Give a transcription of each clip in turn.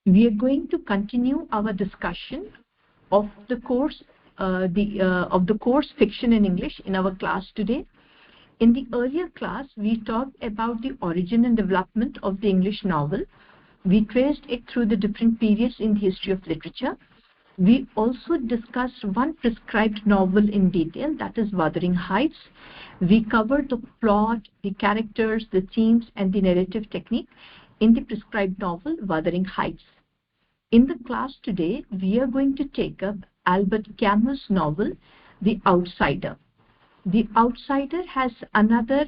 We are going to continue our discussion of the course Fiction in English in our class today. In the earlier class, we talked about the origin and development of the English novel. We traced it through the different periods in the history of literature. We also discussed one prescribed novel in detail, that is Wuthering Heights. We covered the plot, the characters, the themes, and the narrative technique in the prescribed novel Wuthering Heights. In the class today, we are going to take up Albert Camus' novel, The Outsider. The Outsider has another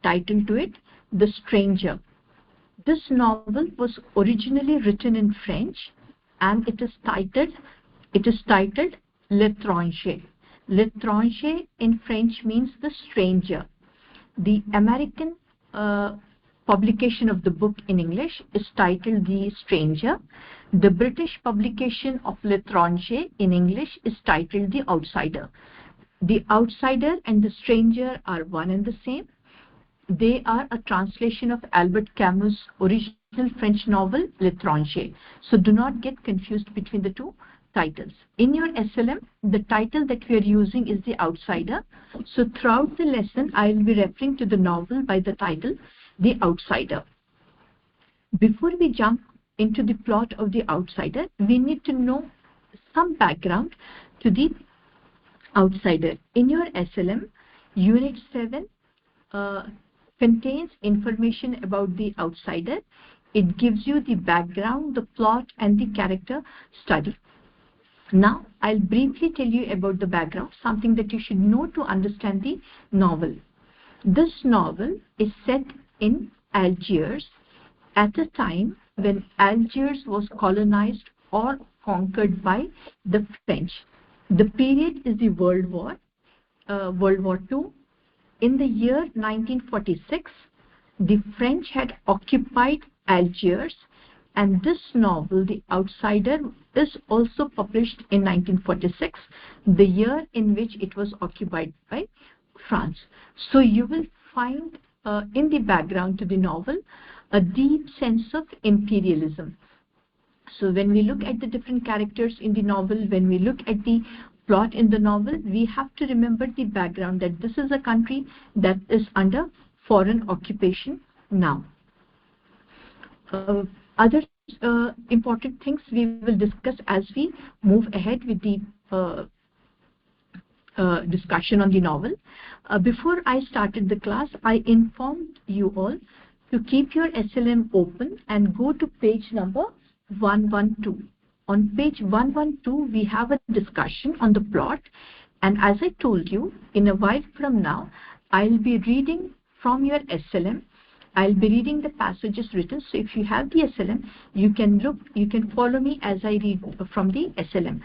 title to it, The Stranger. This novel was originally written in French and it is titled L'étranger. L'étranger in French means the stranger. The American publication of the book in English is titled The Stranger. The British publication of L'étranger in English is titled The Outsider. The Outsider and The Stranger are one and the same. They are a translation of Albert Camus' original French novel, L'étranger. So do not get confused between the two titles. In your SLM, the title that we are using is The Outsider. So throughout the lesson, I will be referring to the novel by the title, The Outsider. Before we jump into the plot of The Outsider, we need to know some background to The Outsider. In your SLM, Unit 7 contains information about The Outsider. It gives you the background, the plot, and the character study. Now, I'll briefly tell you about the background, something that you should know to understand the novel. This novel is set in Algiers at a time when Algiers was colonized or conquered by the French. The period is the World War II. In the year 1946, the French had occupied Algiers, and this novel, The Outsider, is also published in 1946, the year in which it was occupied by France. So you will find in the background to the novel a deep sense of imperialism. So when we look at the different characters in the novel, when we look at the plot in the novel, we have to remember the background that this is a country that is under foreign occupation now. Other important things we will discuss as we move ahead with the discussion on the novel. Before I started the class, I informed you all to keep your SLM open and go to page number 112. On page 112, we have a discussion on the plot, and as I told you, in a while from now, I'll be reading from your SLM. I'll be reading the passages written, so if you have the SLM, you can follow me as I read from the SLM.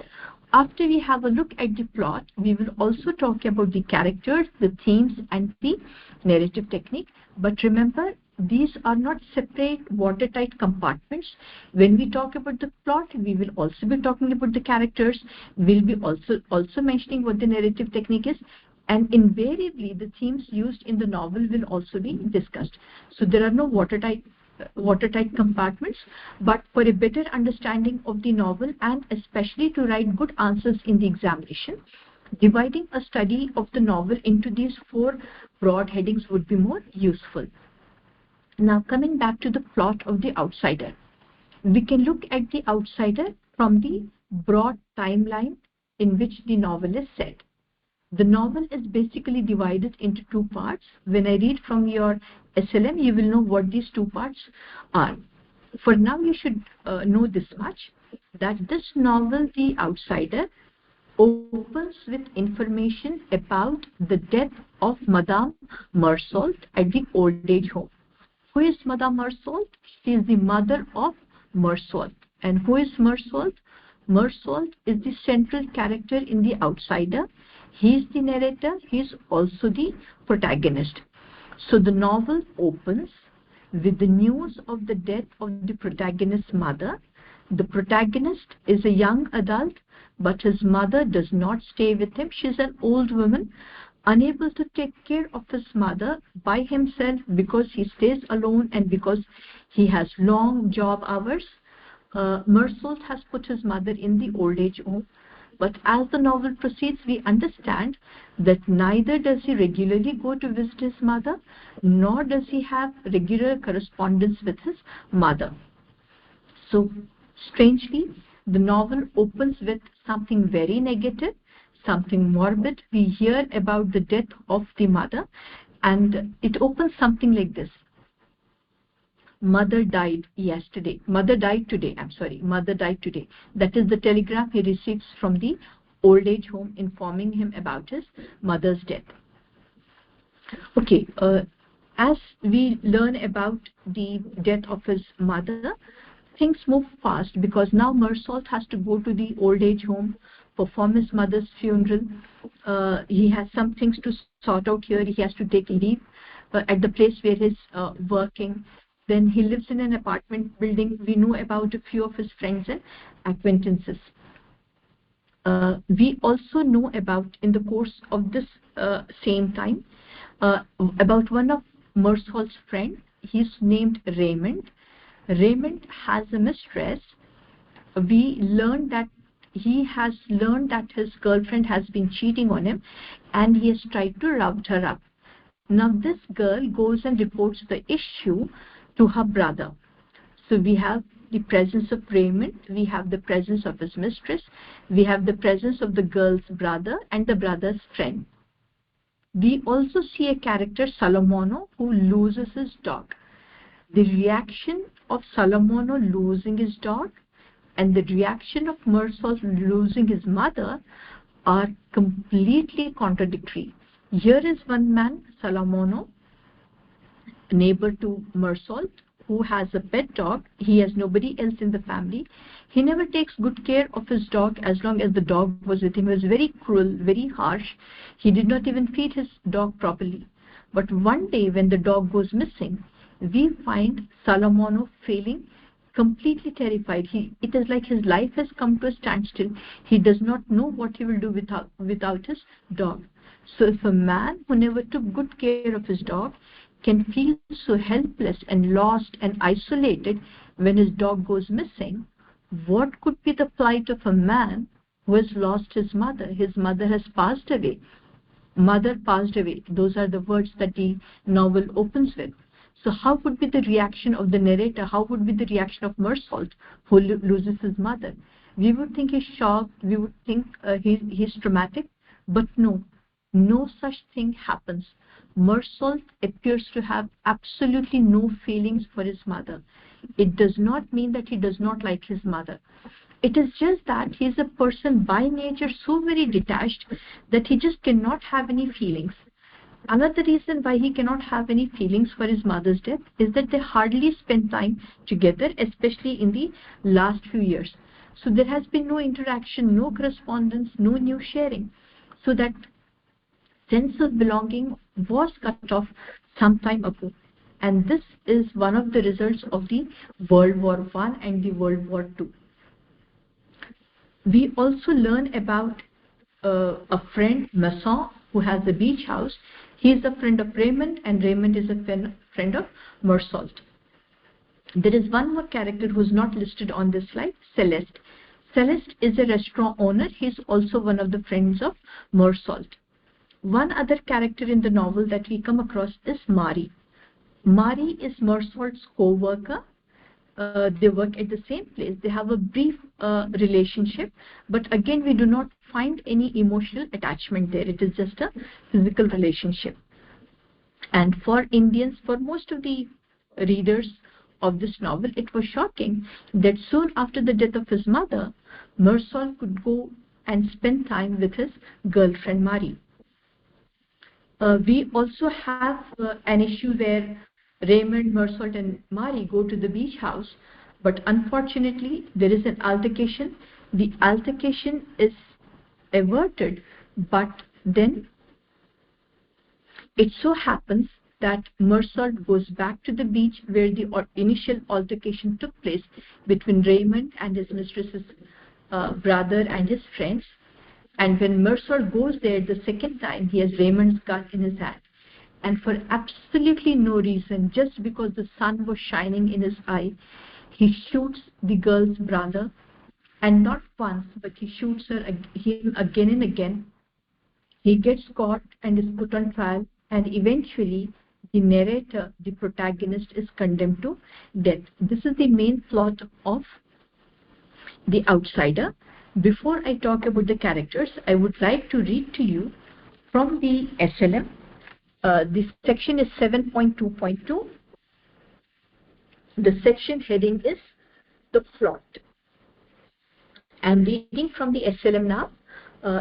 After we have a look at the plot, we will also talk about the characters, the themes, and the narrative technique. But remember, these are not separate watertight compartments. When we talk about the plot, we will also be talking about the characters. We'll be also mentioning what the narrative technique is, and invariably the themes used in the novel will also be discussed. So there are no watertight compartments, but for a better understanding of the novel and especially to write good answers in the examination, dividing a study of the novel into these 4 broad headings would be more useful. Now, coming back to the plot of The Outsider, we can look at The Outsider from the broad timeline in which the novel is set. The novel is basically divided into 2 parts. When I read from your SLM, you will know what these 2 parts are. For now, you should know this much, that this novel, The Outsider, opens with information about the death of Madame Meursault at the old age home. Who is Madame Meursault? She is the mother of Meursault. And who is Meursault? Meursault is the central character in The Outsider. He is the narrator. He is also the protagonist. So the novel opens with the news of the death of the protagonist's mother. The protagonist is a young adult, but his mother does not stay with him. She is an old woman, unable to take care of his mother by himself because he stays alone and because he has long job hours. Mersault has put his mother in the old age home, but as the novel proceeds, we understand that neither does he regularly go to visit his mother, nor does he have regular correspondence with his mother. So, strangely, the novel opens with something very negative, something morbid. We hear about the death of the mother, and it opens something like this. Mother died yesterday. Mother died today. Mother died today. That is the telegram he receives from the old age home informing him about his mother's death. Okay, as we learn about the death of his mother, things move fast because now Mersault has to go to the old age home, perform his mother's funeral. He has some things to sort out here. He has to take leave at the place where he's working. Then he lives in an apartment building. We know about a few of his friends and acquaintances. We also know about, in the course of this same time, about one of Mersault's friends. He's named Raymond. Raymond has a mistress. We learned that he has learned that his girlfriend has been cheating on him, and he has tried to round her up. Now this girl goes and reports the issue to her brother. So we have the presence of Raymond, we have the presence of his mistress, we have the presence of the girl's brother and the brother's friend. We also see a character, Salomono, who loses his dog. The reaction of Salomono losing his dog and the reaction of Mersault losing his mother are completely contradictory. Here is one man, Salomono, neighbor to Mersault, who has a pet dog. He has nobody else in the family. He never takes good care of his dog as long as the dog was with him. He was very cruel, very harsh. He did not even feed his dog properly. But one day when the dog goes missing, we find Salomono feeling completely terrified. It is like his life has come to a standstill. He does not know what he will do without his dog. So if a man who never took good care of his dog can feel so helpless and lost and isolated when his dog goes missing, what could be the plight of a man who has lost his mother? His mother has passed away. Mother passed away. Those are the words that the novel opens with. So how would be the reaction of the narrator? How would be the reaction of Mersault, who loses his mother? We would think he's shocked. We would think he's traumatic. But no such thing happens. Mersault appears to have absolutely no feelings for his mother. It does not mean that he does not like his mother. It is just that he is a person by nature so very detached that he just cannot have any feelings. Another reason why he cannot have any feelings for his mother's death is that they hardly spend time together, especially in the last few years. So there has been no interaction, no correspondence, no new sharing. So that sense of belonging was cut off some time ago. And this is one of the results of the World War I and the World War II. We also learn about a friend, Masson, who has a beach house. He is a friend of Raymond, and Raymond is a friend of Mersault. There is one more character who is not listed on this slide, Celeste. Celeste is a restaurant owner. He is also one of the friends of Mersault. One other character in the novel that we come across is Marie. Marie is Mersault's co-worker. They work at the same place. They have a brief relationship, but again, we do not find any emotional attachment there. It is just a physical relationship. And for Indians, for most of the readers of this novel, it was shocking that soon after the death of his mother, Mersault could go and spend time with his girlfriend Marie. We also have an issue where Raymond, Mersault and Marie go to the beach house, but unfortunately there is an altercation. The altercation is averted, but then it so happens that Mersault goes back to the beach where the initial altercation took place between Raymond and his mistress's brother and his friends. And when Mersault goes there the second time, he has Raymond's gun in his hand. And for absolutely no reason, just because the sun was shining in his eye, He shoots the girl's brother, and not once, but he shoots him again and again. He gets caught and is put on trial, and eventually the narrator, the protagonist, is condemned to death. This is the main plot of The Outsider. Before I talk about the characters, I would like to read to you from the SLM. This section is 7.2.2. The section heading is the plot. I'm reading from the SLM now.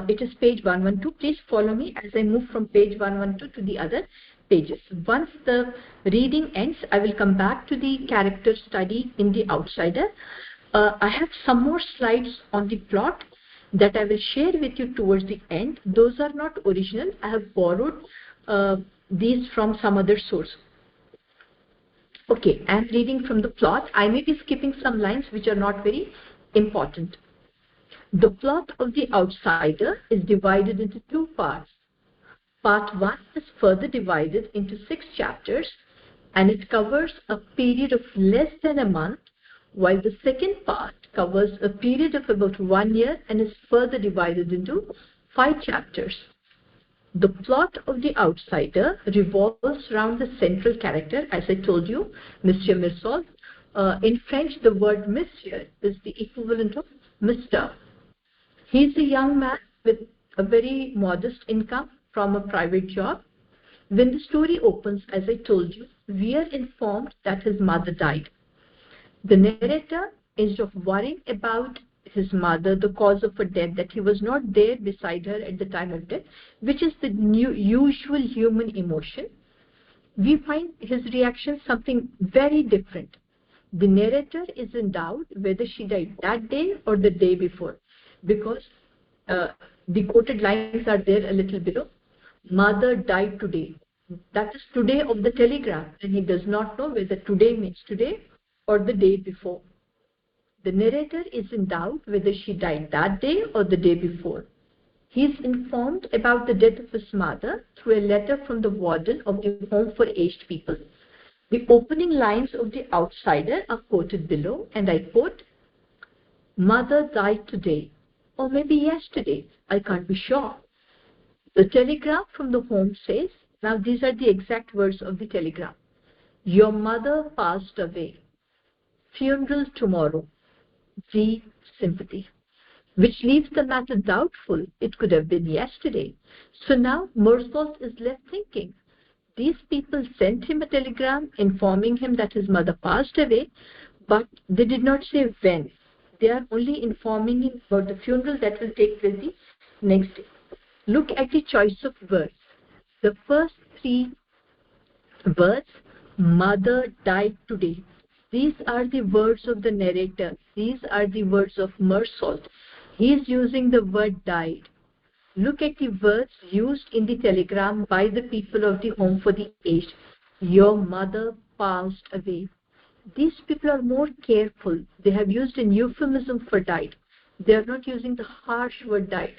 It is page 112. Please follow me as I move from page 112 to the other pages. Once the reading ends, I will come back to the character study in The Outsider. I have some more slides on the plot that I will share with you towards the end. Those are not original. I have borrowed these from some other source. Okay, I'm reading from the plot. I may be skipping some lines which are not very important. The plot of The Outsider is divided into two parts. Part 1 is further divided into 6 chapters, and it covers a period of less than a month, while the second part covers a period of about 1 year and is further divided into 5 chapters. The plot of The Outsider revolves around the central character, as I told you, Monsieur Mirsault. In French, the word Monsieur is the equivalent of Mr. He is a young man with a very modest income from a private job. When the story opens, as I told you, we are informed that his mother died. The narrator, instead of worrying about his mother, the cause of her death, that he was not there beside her at the time of death, which is the usual human emotion, we find his reaction something very different. The narrator is in doubt whether she died that day or the day before, because the quoted lines are there a little below. Mother died today. That is today of the telegram, and he does not know whether today means today or the day before. The narrator is in doubt whether she died that day or the day before. He is informed about the death of his mother through a letter from the warden of the Home for Aged People. The opening lines of The Outsider are quoted below, and I quote, "Mother died today, or maybe yesterday, I can't be sure." The telegram from the home says, now these are the exact words of the telegram: "Your mother passed away. Funeral tomorrow. G. Sympathy." Which leaves the matter doubtful. It could have been yesterday. So now Mirsault is left thinking. These people sent him a telegram informing him that his mother passed away, but they did not say when. They are only informing him about the funeral that will take place the next day. Look at the choice of words. The first 3 words, "Mother died today." These are the words of the narrator. These are the words of Mirsault. He is using the word died. Look at the words used in the telegram by the people of the Home for the Aged. Your mother passed away. These people are more careful. They have used a euphemism for died. They are not using the harsh word died.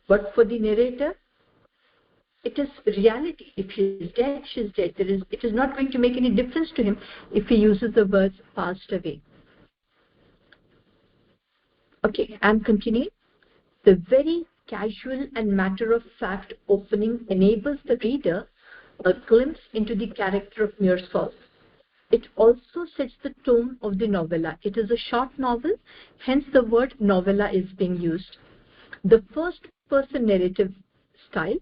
But for the narrator, it is reality. If she is dead, she is dead. It is not going to make any difference to him if he uses the words passed away. Okay, I'm continuing. The very casual and matter-of-fact opening enables the reader a glimpse into the character of Mirsault. It also sets the tone of the novella. It is a short novel, hence the word novella is being used. The first-person narrative style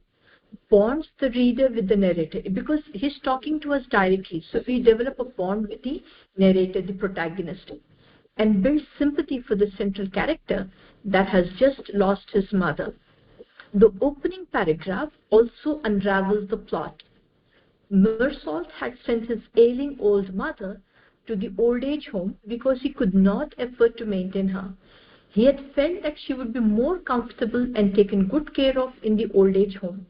bonds the reader with the narrator because he's talking to us directly. So we develop a bond with the narrator, the protagonist, and build sympathy for the central character that has just lost his mother. The opening paragraph also unravels the plot. Mirsault had sent his ailing old mother to the old age home because he could not afford to maintain her. He had felt that she would be more comfortable and taken good care of in the old age home.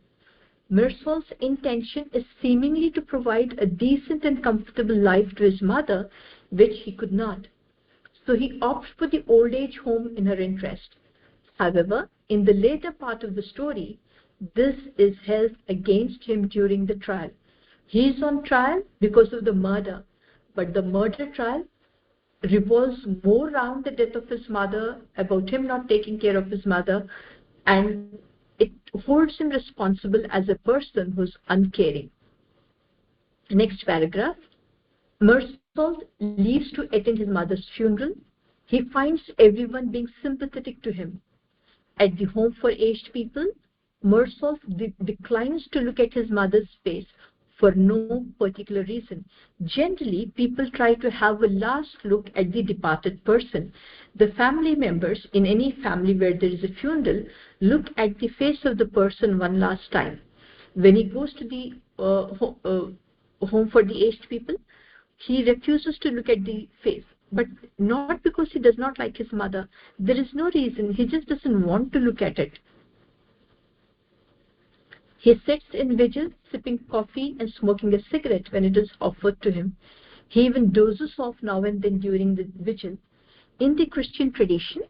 Mirsault's intention is seemingly to provide a decent and comfortable life to his mother, which he could not. So he opts for the old age home in her interest. However, in the later part of the story, this is held against him during the trial. He is on trial because of the murder, but the murder trial revolves more around the death of his mother, about him not taking care of his mother, and it holds him responsible as a person who's uncaring. Next paragraph. Mersault leaves to attend his mother's funeral. He finds everyone being sympathetic to him. At the home for aged people, Mersault declines to look at his mother's face for no particular reason. Generally, people try to have a last look at the departed person. The family members in any family where there is a funeral look at the face of the person one last time. When he goes to the home for the aged people, he refuses to look at the face, but not because he does not like his mother. There is no reason. He just doesn't want to look at it. He sits in vigil, sipping coffee and smoking a cigarette when it is offered to him. He even dozes off now and then during the vigil. In the Christian tradition,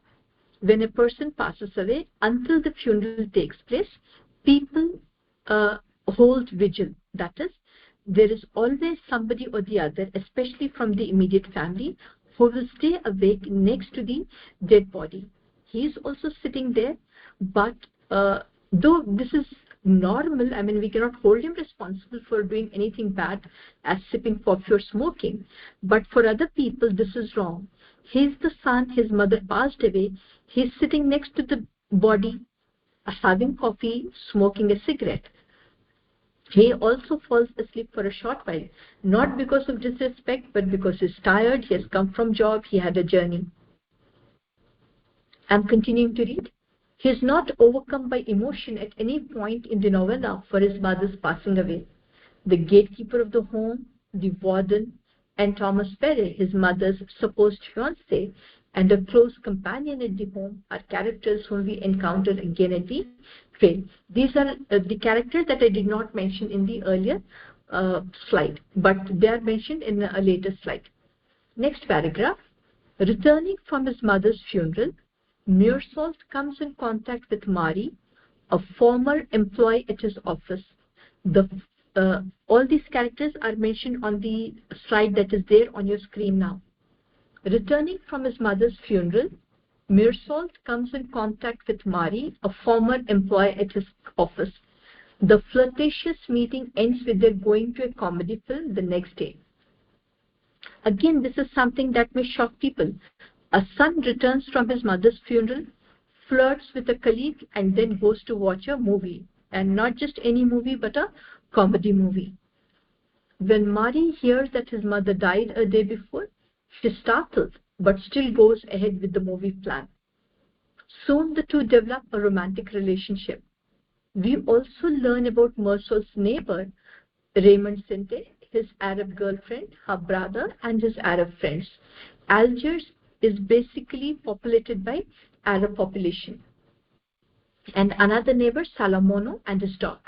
when a person passes away, until the funeral takes place, people hold vigil. That is, there is always somebody or the other, especially from the immediate family, who will stay awake next to the dead body. He is also sitting there, but though this is normal, I mean, we cannot hold him responsible for doing anything bad as sipping coffee or smoking, but for other people, this is wrong. He's the son, his mother passed away, he's sitting next to the body, having coffee, smoking a cigarette. He also falls asleep for a short while, not because of disrespect, but because he's tired, he has come from job, he had a journey. I'm continuing to read. He is not overcome by emotion at any point in the novella for his mother's passing away. The gatekeeper of the home, the warden, and Thomas Perret, his mother's supposed fiancé, and a close companion at the home are characters whom we encounter again at the trail. These are the characters that I did not mention in the earlier slide, but they are mentioned in a later slide. Next paragraph. Returning from his mother's funeral, Mersault comes in contact with Marie, a former employee at his office. All these characters are mentioned on the slide that is there on your screen now. Returning from his mother's funeral, Mersault comes in contact with Marie, a former employee at his office. The flirtatious meeting ends with their going to a comedy film the next day. Again, this is something that may shock people. A son returns from his mother's funeral, flirts with a colleague, and then goes to watch a movie. And not just any movie, but a comedy movie. When Marie hears that his mother died a day before, she startles, but still goes ahead with the movie plan. Soon the two develop a romantic relationship. We also learn about Mersault's neighbor, Raymond Sinte, his Arab girlfriend, her brother, and his Arab friends. Algiers is basically populated by Arab population. And another neighbor, Salamono, and his dog.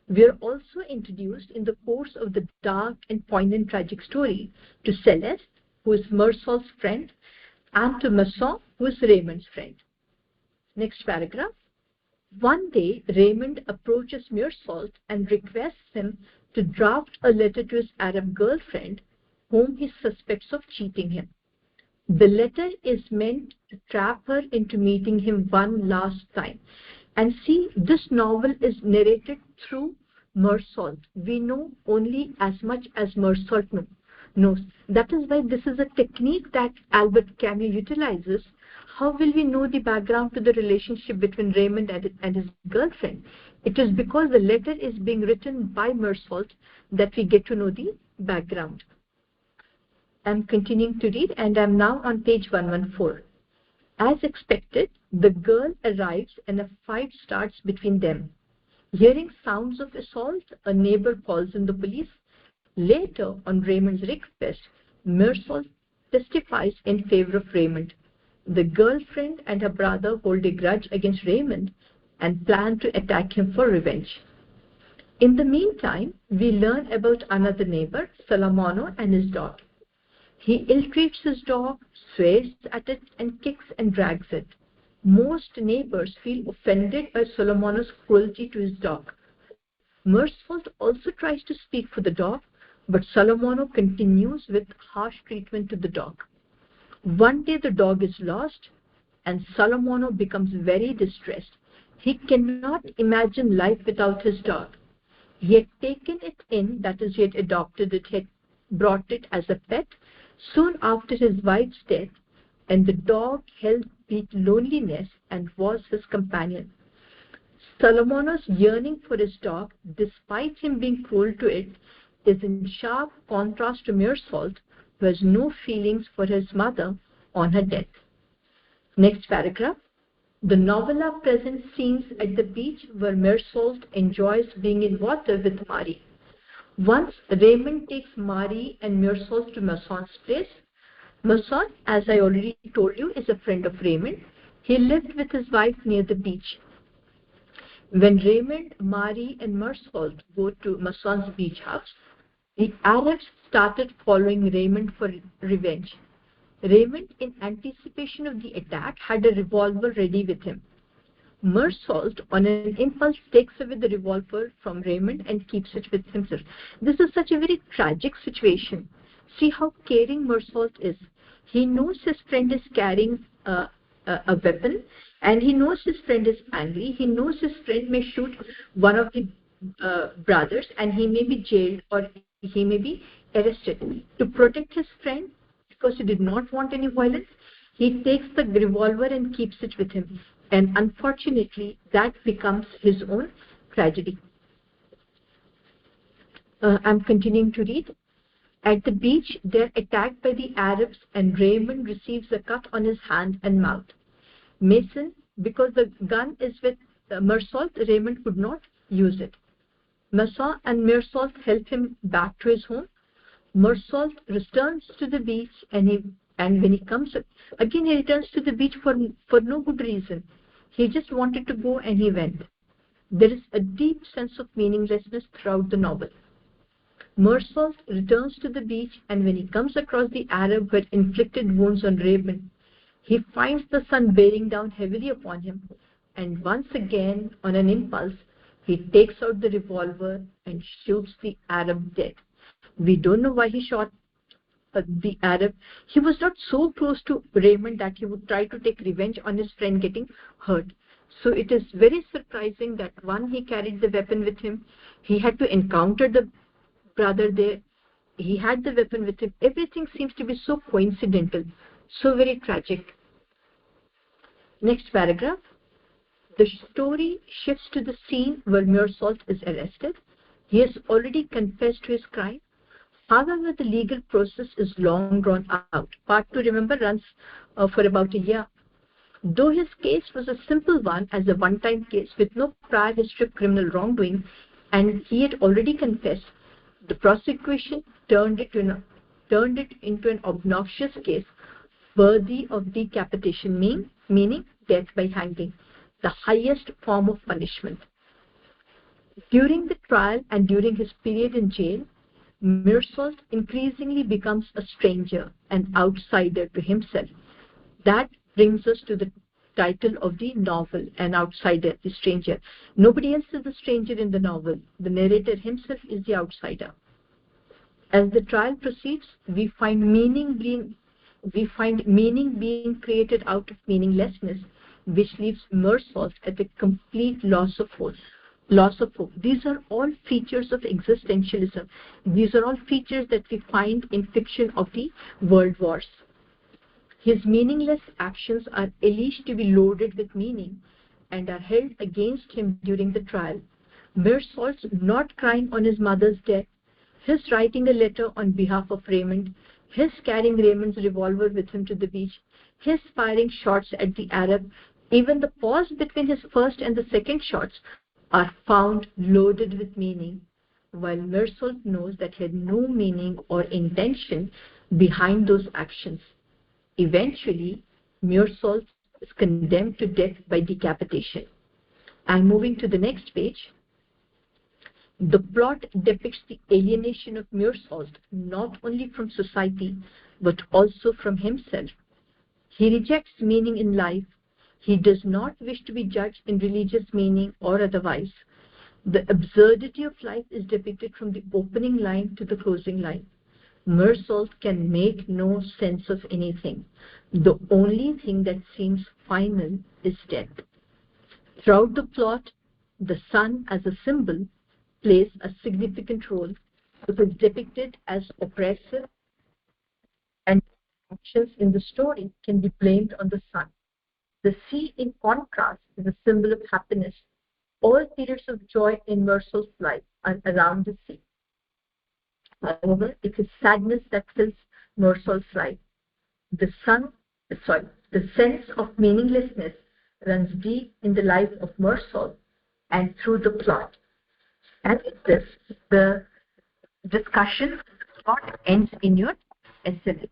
We are also introduced in the course of the dark and poignant tragic story to Celeste, who is Mersault's friend, and to Masson, who is Raymond's friend. Next paragraph. One day, Raymond approaches Mersault and requests him to draft a letter to his Arab girlfriend, whom he suspects of cheating him. The letter is meant to trap her into meeting him one last time. And see, this novel is narrated through Mersault. We know only as much as Mersault knows. That is why this is a technique that Albert Camus utilizes. How will we know the background to the relationship between Raymond and his girlfriend? It is because the letter is being written by Mersault that we get to know the background. I'm continuing to read, and I'm now on page 114. As expected, the girl arrives and a fight starts between them. Hearing sounds of assault, a neighbor calls in the police. Later, on Raymond's request, Mersault testifies in favor of Raymond. The girlfriend and her brother hold a grudge against Raymond and plan to attack him for revenge. In the meantime, we learn about another neighbor, Salamono, and his dog. He ill-treats his dog, swears at it, and kicks and drags it. Most neighbors feel offended by Salamono's cruelty to his dog. Mersault also tries to speak for the dog, but Salamono continues with harsh treatment to the dog. One day the dog is lost, and Solomono becomes very distressed. He cannot imagine life without his dog. He had taken it in, that is, he had adopted it, he had brought it as a pet soon after his wife's death, and the dog held deep loneliness and was his companion. Solomono's yearning for his dog, despite him being cruel to it, is in sharp contrast to Meursault, who has no feelings for his mother on her death. Next paragraph. The novella presents scenes at the beach where Meursault enjoys being in water with Marie. Once Raymond takes Marie and Meursault to Masson's place. Masson, as I already told you, is a friend of Raymond. He lived with his wife near the beach. When Raymond, Marie, and Meursault go to Masson's beach house, the Arabs started following Raymond for revenge. Raymond, in anticipation of the attack, had a revolver ready with him. Meursault, on an impulse, takes away the revolver from Raymond and keeps it with himself. This is such a very tragic situation. See how caring Meursault is. He knows his friend is carrying a weapon, and he knows his friend is angry. He knows his friend may shoot one of the brothers, and he may be jailed or he may be arrested. To protect his friend, because he did not want any violence, he takes the revolver and keeps it with him. And unfortunately, that becomes his own tragedy. I'm continuing to read. At the beach, they're attacked by the Arabs, and Raymond receives a cut on his hand and mouth. Mason, because the gun is with Meursault, Raymond could not use it. Masson and Meursault help him back to his home. Meursault returns to the beach, and when he comes again, he returns to the beach for no good reason. He just wanted to go, and he went. There is a deep sense of meaninglessness throughout the novel. Meursault returns to the beach, and when he comes across the Arab who had inflicted wounds on Raymond, he finds the sun bearing down heavily upon him, and once again, on an impulse, he takes out the revolver and shoots the Arab dead. We don't know why he shot the Arab. He was not so close to Raymond that he would try to take revenge on his friend getting hurt. So it is very surprising that one, he carried the weapon with him. He had to encounter the brother there. He had the weapon with him. Everything seems to be so coincidental, so very tragic. Next paragraph. The story shifts to the scene where Meursault is arrested. He has already confessed to his crime. However, the legal process is long drawn out. Part 2, remember, runs for about a year. Though his case was a simple one, as a one-time case with no prior history of criminal wrongdoing, and he had already confessed, the prosecution turned it into an obnoxious case worthy of decapitation, meaning death by hanging, the highest form of punishment. During the trial and during his period in jail, Meursault increasingly becomes a stranger, an outsider to himself. That brings us to the title of the novel, An Outsider, the Stranger. Nobody else is the stranger in the novel. The narrator himself is the outsider. As the trial proceeds, we find meaning being created out of meaninglessness, which leaves Meursault at a complete loss of hope. These are all features of existentialism. These are all features that we find in fiction of the world wars. His meaningless actions are alleged to be loaded with meaning and are held against him during the trial. Meursault's not crying on his mother's death, his writing a letter on behalf of Raymond, his carrying Raymond's revolver with him to the beach, his firing shots at the Arab, even the pause between his first and the second shots are found loaded with meaning, while Meursault knows that he had no meaning or intention behind those actions. Eventually, Meursault is condemned to death by decapitation. And moving to the next page, the plot depicts the alienation of Meursault not only from society but also from himself. He rejects meaning in life. He does not wish to be judged in religious meaning or otherwise. The absurdity of life is depicted from the opening line to the closing line. Mersault can make no sense of anything. The only thing that seems final is death. Throughout the plot, the sun as a symbol plays a significant role. It is depicted as oppressive, and actions in the story can be blamed on the sun. The sea, in contrast, is a symbol of happiness. All periods of joy in Mersault's life are around the sea. However, it is sadness that fills Mersault's life. The the sense of meaninglessness runs deep in the life of Mersault and through the plot. And with this, the discussion of the plot ends in your essay.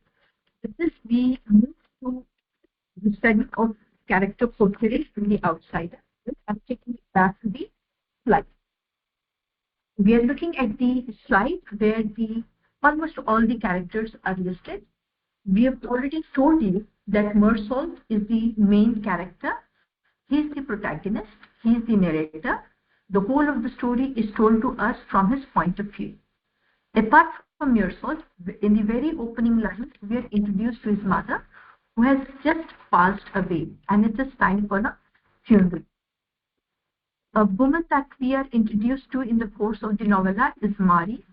With this, we move to the study of character portrayal from the outsider. I'm taking it back to the slide. We are looking at the slide where almost all the characters are listed. We have already told you that Mersault is the main character. He is the protagonist. He is the narrator. The whole of the story is told to us from his point of view. Apart from Mersault, in the very opening lines, we are introduced to his mother, who has just passed away, and it is time for a funeral. A woman that we are introduced to in the course of the novella is Mari.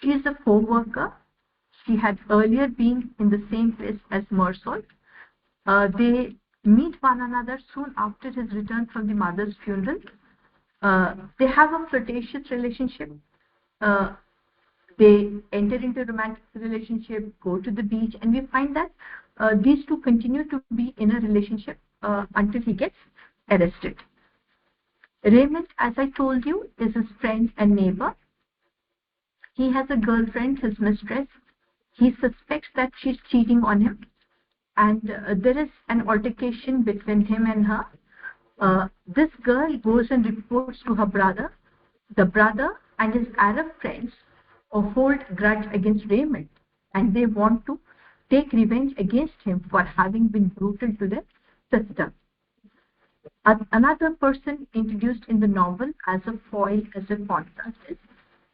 She is a co-worker. She had earlier been in the same place as Mersault. They meet one another soon after his return from the mother's funeral. They have a flirtatious relationship. They enter into a romantic relationship, go to the beach, and we find that these two continue to be in a relationship until he gets arrested. Raymond, as I told you, is his friend and neighbor. He has a girlfriend, his mistress. He suspects that she's cheating on him, and there is an altercation between him and her. This girl goes and reports to her brother. The brother and his Arab friends hold grudge against Raymond, and they want to take revenge against him for having been brutal to their sister. Another person introduced in the novel as a foil, as a contrast, is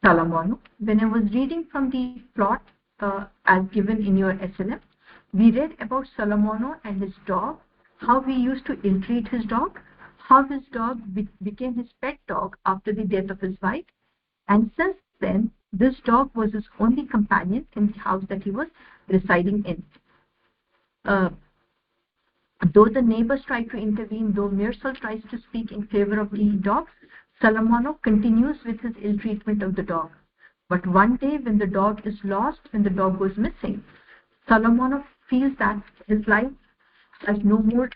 Salamono. When I was reading from the plot as given in your SLM, we read about Salamono and his dog, how he used to ill-treat his dog, how his dog became his pet dog after the death of his wife, and since then, this dog was his only companion in the house that he was residing in. Though the neighbors try to intervene, though Mersault tries to speak in favor of the dog, Salamono continues with his ill treatment of the dog. But one day, when the dog is lost, when the dog goes missing, Salamono feels that his life has no more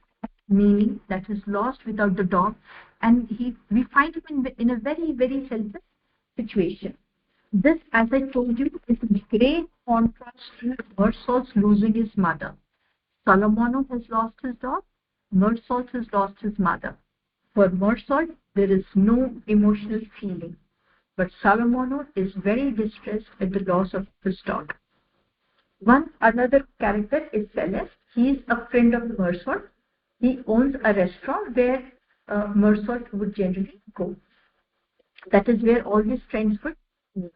meaning, that is lost without the dog, and we find him in a very, very helpless situation. This, as I told you, is a great contrast to Mersault's losing his mother. Salamono has lost his dog. Mersault has lost his mother. For Mersault, there is no emotional feeling, but Salamono is very distressed at the loss of his dog. One another character is Celeste. He is a friend of Mersault. He owns a restaurant where Mersault would generally go. That is where all his friends would meet.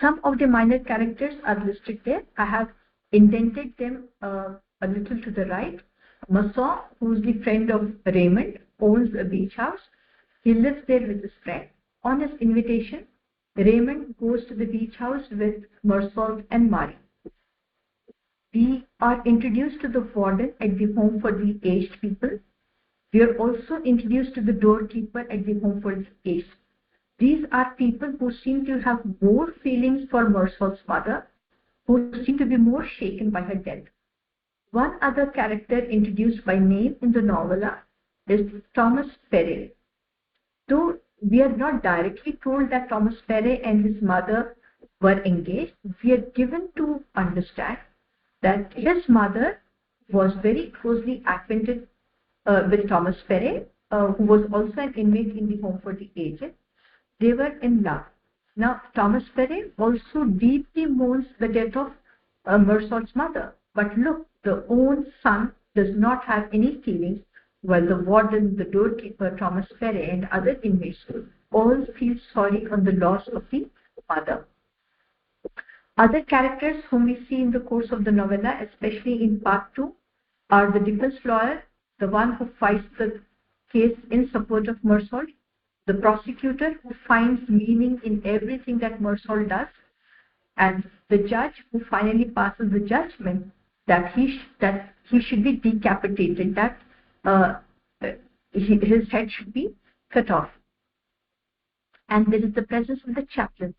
Some of the minor characters are listed there. I have indented them a little to the right. Masson, who is the friend of Raymond, owns a beach house. He lives there with his friend. On his invitation, Raymond goes to the beach house with Mersault and Mari. We are introduced to the warden at the home for the aged people. We are also introduced to the doorkeeper at the home for the aged. These are people who seem to have more feelings for Mersault's mother, who seem to be more shaken by her death. One other character introduced by name in the novella is Thomas Perret. Though we are not directly told that Thomas Perret and his mother were engaged, we are given to understand that his mother was very closely acquainted with Thomas Perret, who was also an inmate in the home for the aged. They were in love. Now, Thomas Perret also deeply mourns the death of Mersault's mother. But look, the own son does not have any feelings, while the warden, the doorkeeper, Thomas Perret, and other inmates all feel sorry on the loss of the mother. Other characters whom we see in the course of the novella, especially in part 2, are the defense lawyer, the one who fights the case in support of Meursault, the prosecutor who finds meaning in everything that Meursault does, and the judge who finally passes the judgment that he should be decapitated, that his head should be cut off. And there is the presence of the chaplain.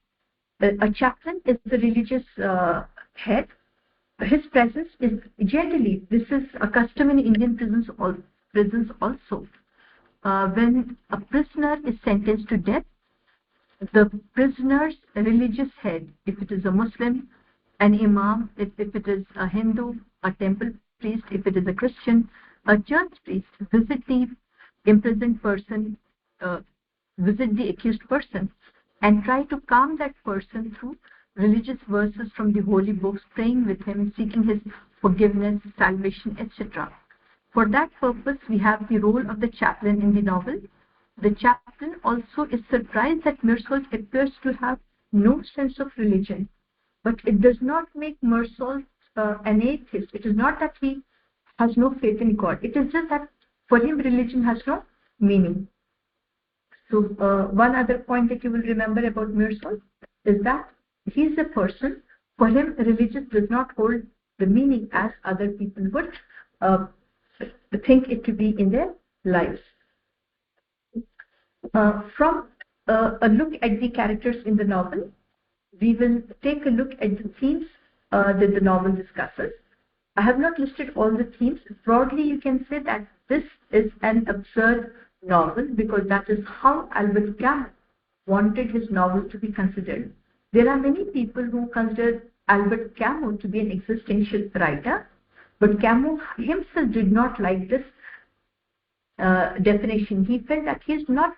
A chaplain is the religious head. His presence is generally, this is a custom in Indian prisons also. When a prisoner is sentenced to death, the prisoner's religious head, if it is a Muslim, an imam, if it is a Hindu, a temple priest, if it is a Christian, a church priest, visit the imprisoned person, visit the accused person, and try to calm that person through religious verses from the holy books, praying with him, seeking his forgiveness, salvation, etc. For that purpose, we have the role of the chaplain in the novel. The chaplain also is surprised that Meursault appears to have no sense of religion, but it does not make Meursault an atheist. It is not that he has no faith in God. It is just that for him religion has no meaning. So one other point that you will remember about Meursault is that he is a person, for him religion does not hold the meaning as other people would think it to be in their lives. From a look at the characters in the novel, we will take a look at the themes that the novel discusses. I have not listed all the themes. Broadly, you can say that this is an absurd novel because that is how Albert Camus wanted his novel to be considered. There are many people who consider Albert Camus to be an existential writer, but Camus himself did not like this definition. He felt that he is not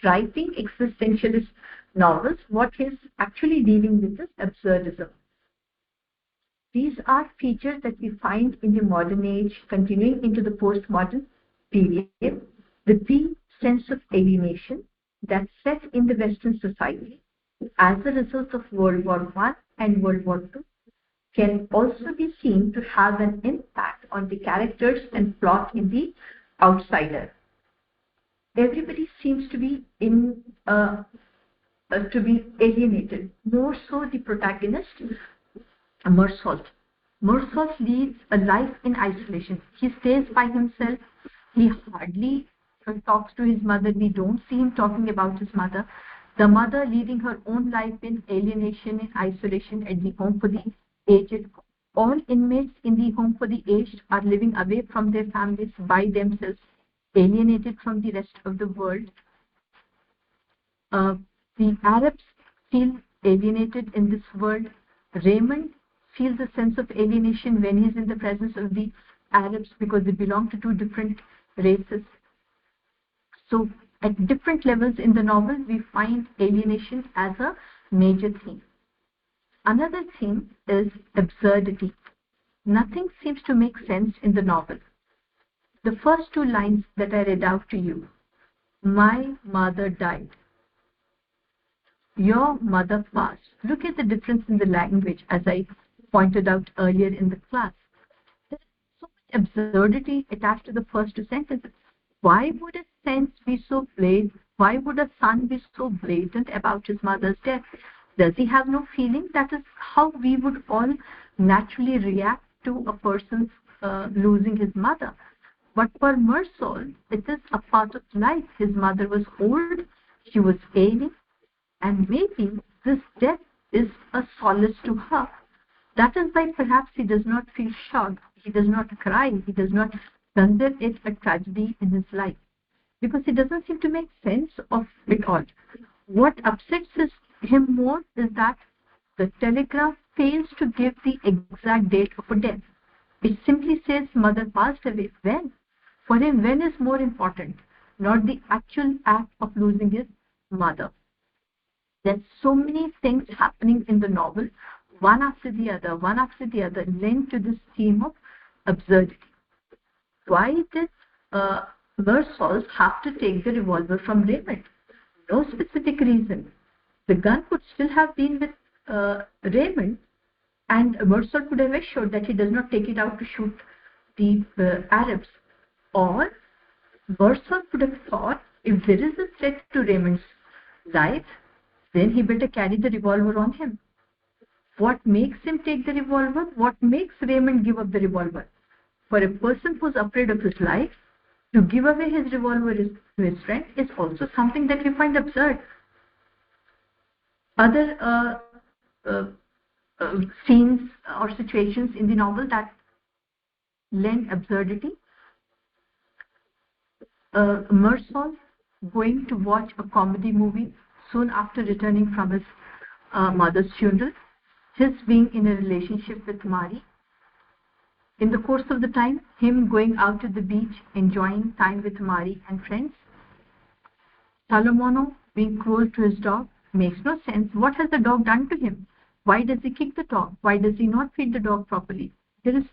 writing existentialist novels. What he is actually dealing with is absurdism. These are features that we find in the modern age, continuing into the postmodern period. The deep sense of alienation that set in the Western society as a result of World War I and World War II can also be seen to have an impact on the characters and plot in The Outsider. Everybody seems to be alienated, more so the protagonist, Meursault. Meursault leads a life in isolation. He stays by himself. He hardly talks to his mother. We don't see him talking about his mother. The mother leading her own life in alienation, in isolation at the home for the aged. All inmates in the home for the aged are living away from their families by themselves, alienated from the rest of the world. The Arabs feel alienated in this world. Raymond feels a sense of alienation when he's in the presence of the Arabs because they belong to two different races. So at different levels in the novel, we find alienation as a major theme. Another theme is absurdity. Nothing seems to make sense in the novel. The first two lines that I read out to you, my mother died. Your mother passed. Look at the difference in the language as I pointed out earlier in the class. There is so much absurdity attached to the first two sentences. Why would a sense be so blatant? Why would a son be so blatant about his mother's death? Does he have no feeling? That is how we would all naturally react to a person's losing his mother. But for Meursault, it is a part of life. His mother was old, she was ailing, and maybe this death is a solace to her. That is why perhaps he does not feel shocked, he does not cry, he does not consider it a tragedy in his life, because he doesn't seem to make sense of it all. What upsets him more is that the telegraph fails to give the exact date of her death. It simply says mother passed away. When? For him, when is more important, not the actual act of losing his mother. There's so many things happening in the novel, one after the other, linked to this theme of absurdity. Why did Meursault have to take the revolver from Raymond? No specific reason. The gun could still have been with Raymond, And Mursal could have assured that he does not take it out to shoot the Arabs. Or Mursal could have thought, if there is a threat to Raymond's life, then he better carry the revolver on him. What makes him take the revolver? What makes Raymond give up the revolver? For a person who's afraid of his life, to give away his revolver to his friend is also something that we find absurd. Other scenes or situations in the novel that lend absurdity. Mursal going to watch a comedy movie soon after returning from his mother's funeral. His being in a relationship with Mari. In the course of the time, him going out to the beach, enjoying time with Mari and friends. Salomono being cruel to his dog makes no sense. What has the dog done to him? Why does he kick the dog? Why does he not feed the dog properly? There is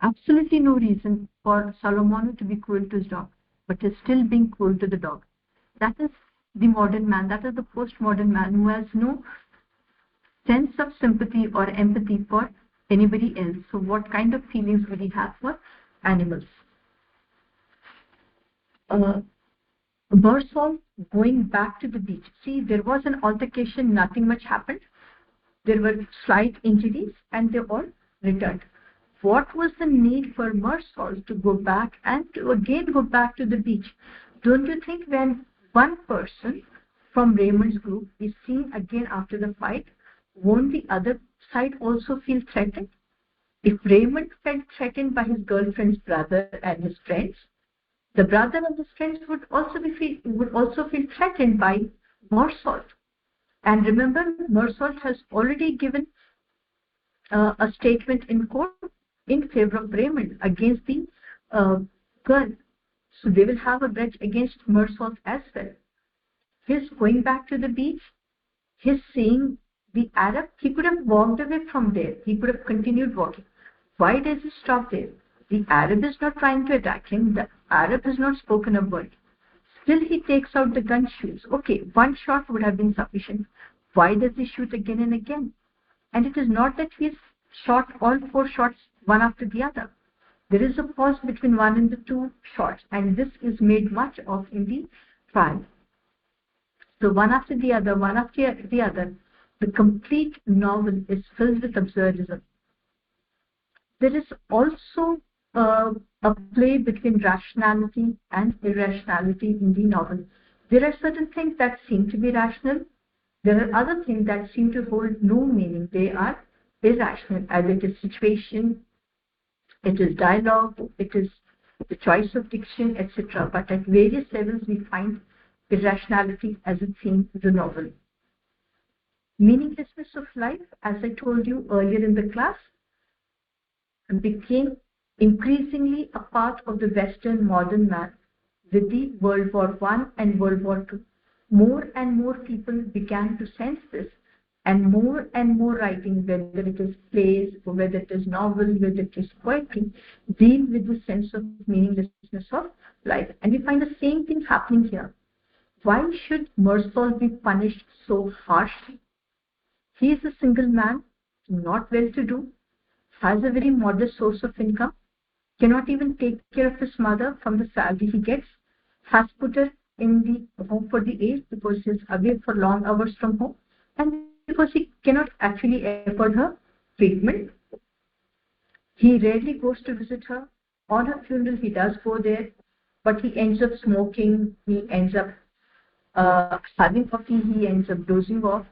absolutely no reason for Salomono to be cruel to his dog, but is still being cruel to the dog. That is the modern man. That is the postmodern man who has no sense of sympathy or empathy for anybody else. So what kind of feelings would he have for animals? Mursal going back to the beach. See, there was an altercation, nothing much happened. There were slight injuries and they all returned. What was the need for Mursal to go back and to again go back to the beach? Don't you think when one person from Raymond's group is seen again after the fight, won't the other side also feel threatened? If Raymond felt threatened by his girlfriend's brother and his friends, the brother and his friends would also feel threatened by Mursal. And remember, Mursal has already given a statement in court in favor of Raymond against the girl. So they will have a grudge against Mursal as well. His going back to the beach, his seeing the Arab, he could have walked away from there. He could have continued walking. Why does he stop there? The Arab is not trying to attack him. The Arab has not spoken a word. Still he takes out the gun, shoots. Okay, one shot would have been sufficient. Why does he shoot again and again? And it is not that he has shot all 4 shots one after the other. There is a pause between one and the 2 shots, and this is made much of in the trial. So one after the other, one after the other, the complete novel is filled with absurdism. There is also a play between rationality and irrationality in the novel. There are certain things that seem to be rational. There are other things that seem to hold no meaning. They are irrational, either it is situation, it is dialogue, it is the choice of diction, etc. But at various levels we find irrationality as a theme in the novel. Meaninglessness of life, as I told you earlier in the class, became increasingly a part of the Western modern man with the World War I and World War II. More and more people began to sense this, and more writing, whether it is plays, or whether it is novel, whether it is poetry, deal with the sense of meaninglessness of life. And we find the same thing happening here. Why should Mursal be punished so harshly? He is a single man, not well-to-do, has a very modest source of income, cannot even take care of his mother from the salary he gets, has put her in the home for the aged because he is away for long hours from home, and because he cannot actually afford her treatment. He rarely goes to visit her. On her funeral, he does go there, but he ends up smoking, he ends up having coffee, he ends up dozing off.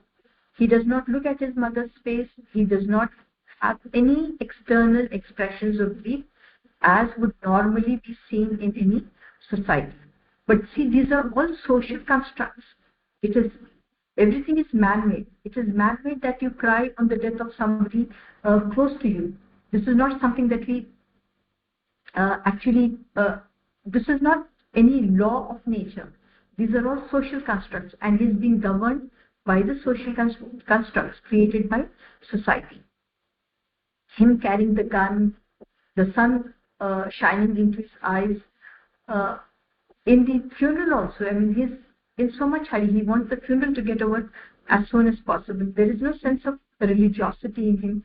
He does not look at his mother's face. He does not have any external expressions of grief as would normally be seen in any society. But see, these are all social constructs. Everything is man-made. It is man-made that you cry on the death of somebody close to you. This is not something that we this is not any law of nature. These are all social constructs, and he is being governed by the social constructs created by society. Him carrying the gun, the sun shining into his eyes. In the funeral also, I mean, he's in so much hurry. He wants the funeral to get over as soon as possible. There is no sense of religiosity in him.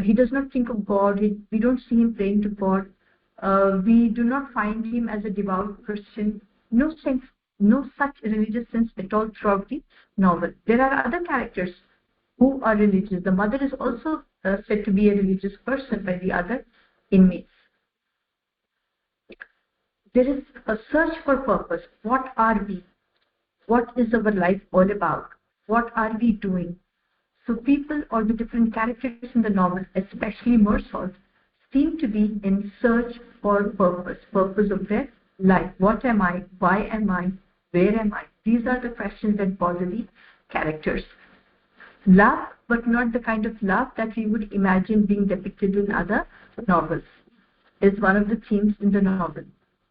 He does not think of God. We don't see him praying to God. We do not find him as a devout Christian. No sense, no such religious sense at all throughout the novel. There are other characters who are religious. The mother is also said to be a religious person by the other inmates. There is a search for purpose. What are we? What is our life all about? What are we doing? So people or the different characters in the novel, especially Meursault, seem to be in search for purpose of their life. What am I? Why am I? Where am I? These are the questions that bother the characters. Love, but not the kind of love that we would imagine being depicted in other novels, is one of the themes in the novel.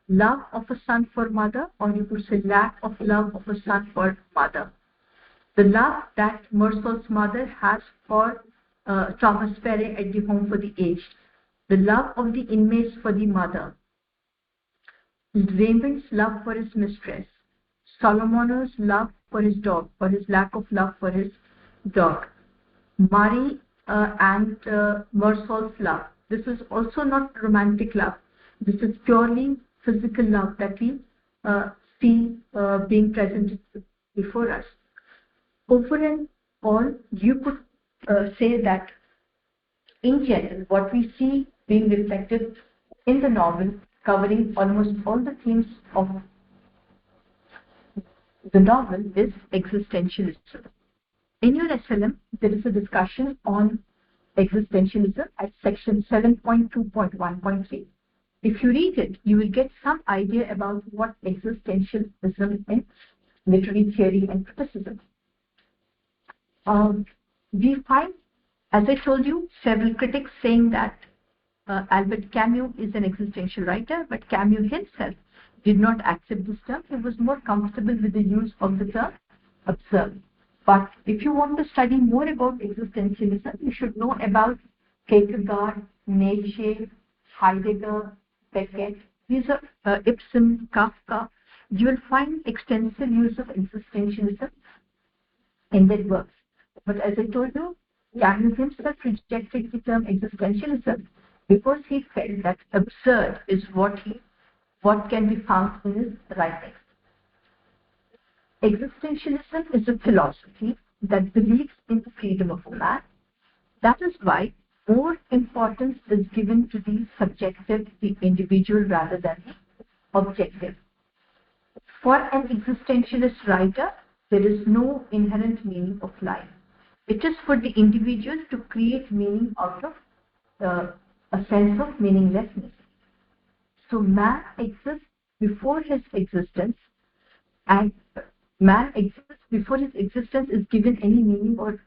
Love of a son for mother, or you could say lack of love of a son for mother. The love that Meursault's mother has for Thomas Ferre at the home for the aged. The love of the inmates for the mother. Raymond's love for his mistress. Solomono's love for his dog, or his lack of love for his dog. Marie and Meursault's love. This is also not romantic love. This is purely physical love that we see being presented before us. Over and all, you could say that in general, what we see being reflected in the novel, covering almost all the themes of the novel, is existentialism. In your SLM, there is a discussion on existentialism at section 7.2.1.3. If you read it, you will get some idea about what existentialism is in literary theory and criticism. We find, as I told you, several critics saying that Albert Camus is an existential writer, but Camus himself did not accept this term. He was more comfortable with the use of the term absurd. But if you want to study more about existentialism, you should know about Kierkegaard, Nietzsche, Heidegger, Beckett. These are Ibsen, Kafka. You will find extensive use of existentialism in their works. But as I told you, Camus himself rejected the term existentialism because he felt that absurd is what can be found in his writings. Existentialism is a philosophy that believes in the freedom of man. That is why more importance is given to the subjective, the individual, rather than the objective. For an existentialist writer, there is no inherent meaning of life. It is for the individual to create meaning out of a sense of meaninglessness. So man exists before his existence, and man exists before his existence is given any meaning or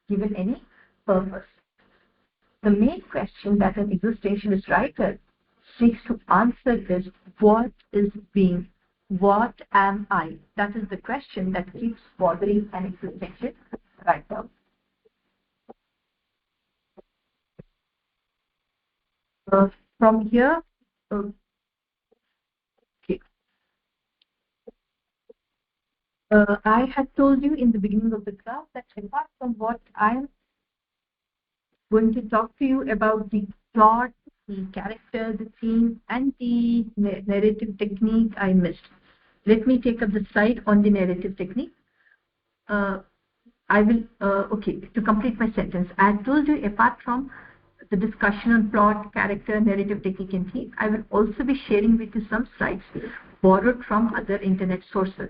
given any purpose. The main question that an existentialist writer seeks to answer is, what is being? What am I? That is the question that keeps bothering an existential writer. From here, okay. I had told you in the beginning of the class that apart from what I am going to talk to you about the plot, the character, the theme, and the narrative technique, I missed. Let me take up the slide on the narrative technique. I will, to complete my sentence, I had told you apart from the discussion on plot, character, narrative technique, and theme, I will also be sharing with you some slides borrowed from other internet sources.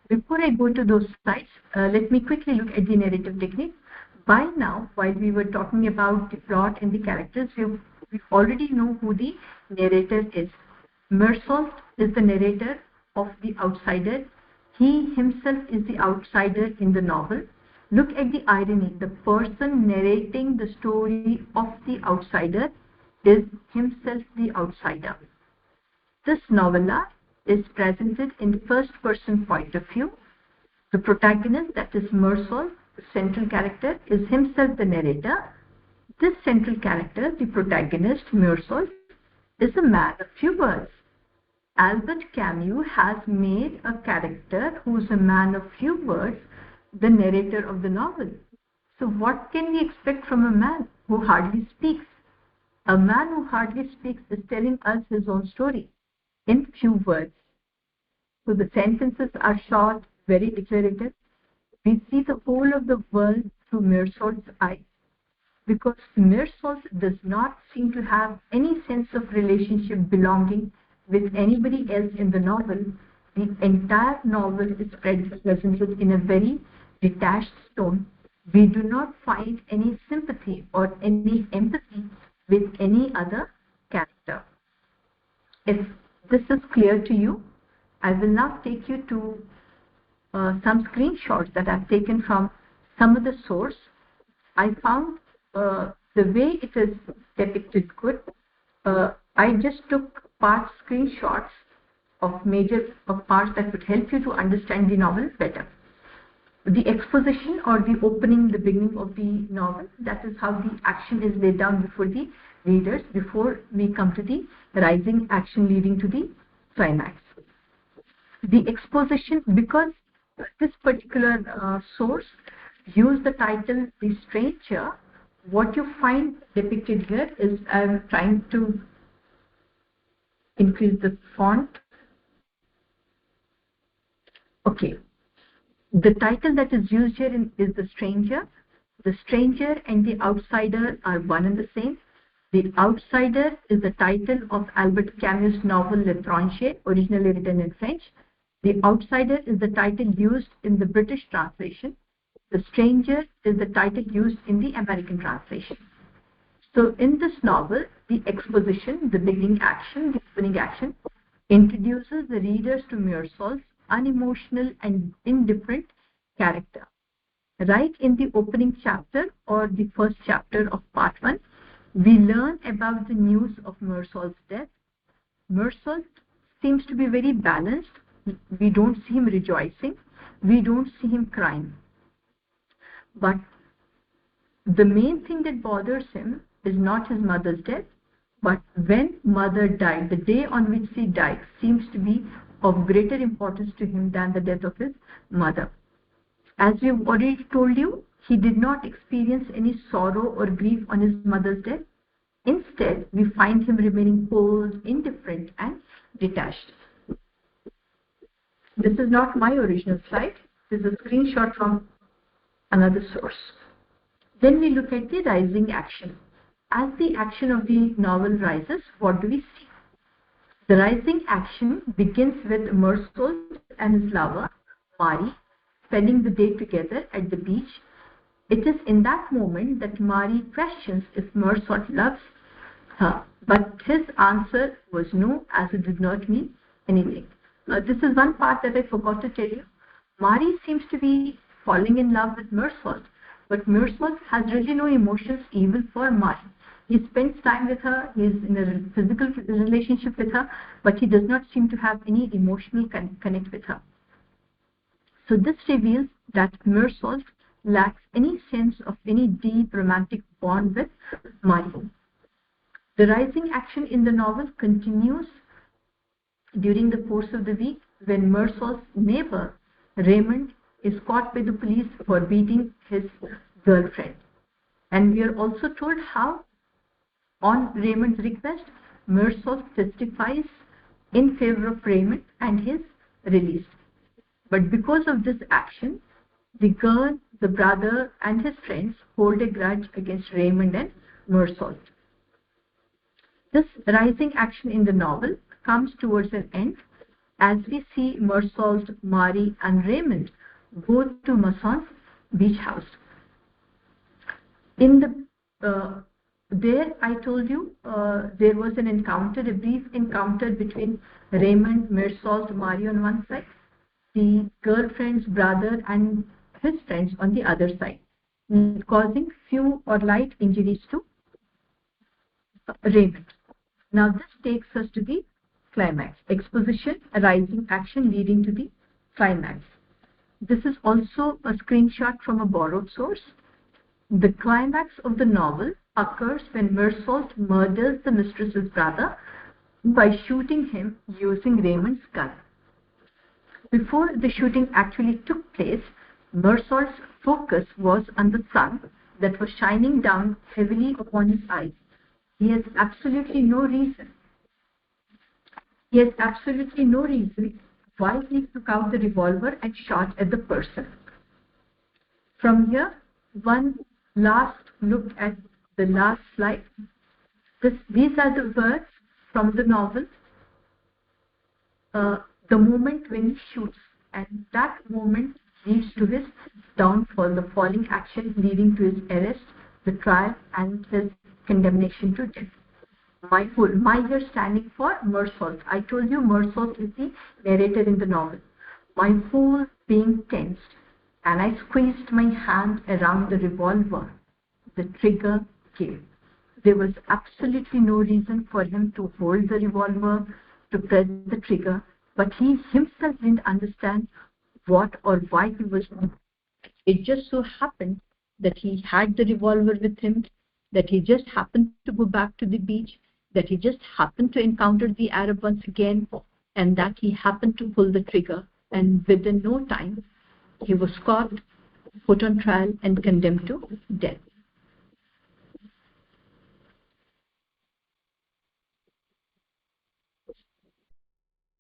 Before I go to those slides, let me quickly look at the narrative technique. By now, while we were talking about the plot and the characters, we already know who the narrator is. Meursault is the narrator of The Outsider. He himself is the outsider in the novel. Look at the irony. The person narrating the story of The Outsider is himself the outsider. This novella is presented in the first-person point of view. The protagonist, that is Meursault, the central character, is himself the narrator. This central character, the protagonist, Meursault, is a man of few words. Albert Camus has made a character who is a man of few words the narrator of the novel. So what can we expect from a man who hardly speaks. A man who hardly speaks is telling us his own story in few words. So the sentences are short, very declarative. We see the whole of the world through Mirsal's eyes, because Mirsal does not seem to have any sense of relationship belonging with anybody else in the novel. The entire novel is presented in a very detached tone. We do not find any sympathy or any empathy with any other character. If this is clear to you, I will now take you to some screenshots that I've taken from some of the source. I found the way it is depicted good. I just took part screenshots of parts that would help you to understand the novel better. The exposition or the opening, the beginning of the novel, that is how the action is laid down before the readers before we come to the rising action leading to the climax. The exposition, because this particular source used the title The Stranger, what you find depicted here is, I'm trying to increase the font. Okay. The title that is used here is The Stranger. The Stranger and The Outsider are one and the same. The Outsider is the title of Albert Camus' novel L'Étranger, originally written in French. The Outsider is the title used in the British translation. The Stranger is the title used in the American translation. So in this novel, the exposition, the beginning action, the opening action, introduces the readers to Mirsal's unemotional and indifferent character. Right in the opening chapter or the first chapter of part 1, we learn about the news of Mirsal's death. Mirsal seems to be very balanced. We don't see him rejoicing. We don't see him crying. But the main thing that bothers him is not his mother's death, but when mother died, the day on which she died seems to be of greater importance to him than the death of his mother. As we have already told you, he did not experience any sorrow or grief on his mother's death. Instead, we find him remaining cold, indifferent, and detached. This is not my original slide. This is a screenshot from another source. Then we look at the rising action. As the action of the novel rises, what do we see? The rising action begins with Mirsal and his lover, Mari, spending the day together at the beach. It is in that moment that Mari questions if Mirsal loves her, but his answer was no, as it did not mean anything. This is one part that I forgot to tell you. Mari seems to be falling in love with Mirsal, but Mirsal has really no emotions even for Mari. He spends time with her, he is in a physical relationship with her, but he does not seem to have any emotional connect with her. So this reveals that Mirsal lacks any sense of any deep romantic bond with Mari. The rising action in the novel continues during the course of the week when Mirsal's neighbor, Raymond, is caught by the police for beating his girlfriend. And we are also told how, on Raymond's request, Mirsal testifies in favor of Raymond and his release. But because of this action, the girl, the brother, and his friends hold a grudge against Raymond and Mirsal. This rising action in the novel comes towards an end as we see Mirsal, Mari, and Raymond go to Masson's beach house. In the there, I told you there was an encounter, a brief encounter between Raymond, Mirsal, Mari on one side, the girlfriend's brother and his friends on the other side, causing few or light injuries to Raymond. Now this takes us to the climax. Exposition, a rising action leading to the climax. This is also a screenshot from a borrowed source. The climax of the novel occurs when Mirsal murders the mistress's brother by shooting him using Raymond's gun. Before the shooting actually took place, Mirsal's focus was on the son that was shining down heavily upon his eyes. He has absolutely no reason. He has absolutely no reason why he took out the revolver and shot at the person. From here, one last look at the last slide. These are the words from the novel. The moment when he shoots, and that moment leads to his downfall, the falling action leading to his arrest, the trial, and his condemnation to death. My here standing for Mersault. I told you Mersault is the narrator in the novel. My whole being tensed, and I squeezed my hand around the revolver. The trigger gave. There was absolutely no reason for him to hold the revolver, to press the trigger, but he himself didn't understand what or why he was doing. It just so happened that he had the revolver with him, that he just happened to go back to the beach, that he just happened to encounter the Arab once again, and that he happened to pull the trigger, and within no time he was caught, put on trial, and condemned to death.